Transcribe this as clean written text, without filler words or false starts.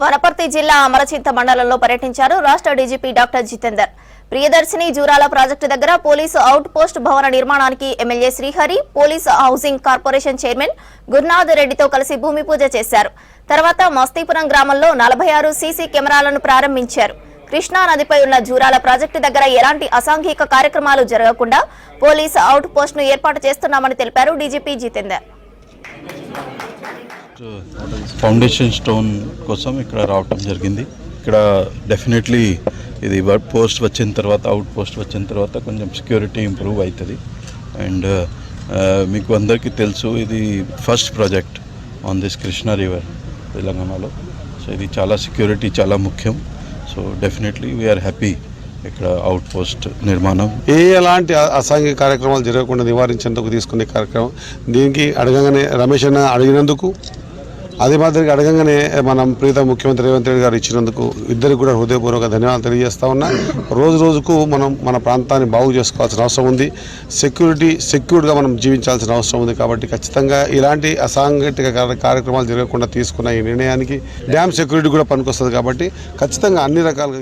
వనపర్తి జిల్లా అమరచింత మండలంలో పర్యటించారు రాష్ట్ర DGP doctor Jitender. Priyadarshini Jurala project దగ్గర పోలీసు అవుట్ పోస్ట్ భవన నిర్మాణానికి MLA Srihari, police housing corporation chairman Gurunath రెడ్డితో కలిసి భూమి పూజ చేశారు. తర్వాత మస్తీపురం గ్రామంలో 46 సీసీ కెమెరాలను ప్రారంభించారు. కృష్ణా నదిపై ఉన్న జూరాల ప్రాజెక్టు దగ్గర ఎలాంటి అసాంఘిక కార్యక్రమాలు జరగకుండా పోలీసు అవుట్ పోస్ట్ ను ఏర్పాటు చేస్తున్నామని తెలిపారు డీజీపీ జితేందర్. ఫౌండేషన్ స్టోన్ కోసం ఇక్కడ రావటం జరిగింది. ఇక్కడ డెఫినెట్లీ ఇది పోస్ట్ వచ్చిన తర్వాత, అవుట్ పోస్ట్ వచ్చిన తర్వాత కొంచెం సెక్యూరిటీ ఇంప్రూవ్ అవుతుంది. అండ్ మీకు అందరికీ తెలుసు, ఇది first project on this Krishna river తెలంగాణలో. సో ఇది చాలా సెక్యూరిటీ చాలా ముఖ్యం. సో డెఫినెట్లీ వీఆర్ హ్యాపీ ఇక్కడ అవుట్ పోస్ట్ నిర్మాణం. ఎలాంటి అసాంఘిక కార్యక్రమాలు జరగకుండా నివారించేందుకు తీసుకునే కార్యక్రమం. దీనికి అడగంగానే రమేష్ అన్న అడిగినందుకు, అదే మాదిరిగా అడగంగానే మనం ప్రీత ముఖ్యమంత్రి రేవంత్ రెడ్డి గారు ఇచ్చినందుకు ఇద్దరికి కూడా హృదయపూర్వక ధన్యవాదాలు తెలియజేస్తా ఉన్నా. రోజు రోజుకు మనం మన ప్రాంతాన్ని బాగు చేసుకోవాల్సిన అవసరం ఉంది. సెక్యూర్డ్గా మనం జీవించాల్సిన అవసరం ఉంది. కాబట్టి ఖచ్చితంగా ఇలాంటి అసాంఘిక కార్యక్రమాలు జరగకుండా తీసుకున్న ఈ నిర్ణయానికి డ్యామ్ సెక్యూరిటీ కూడా పనికొస్తుంది. కాబట్టి ఖచ్చితంగా అన్ని రకాలుగా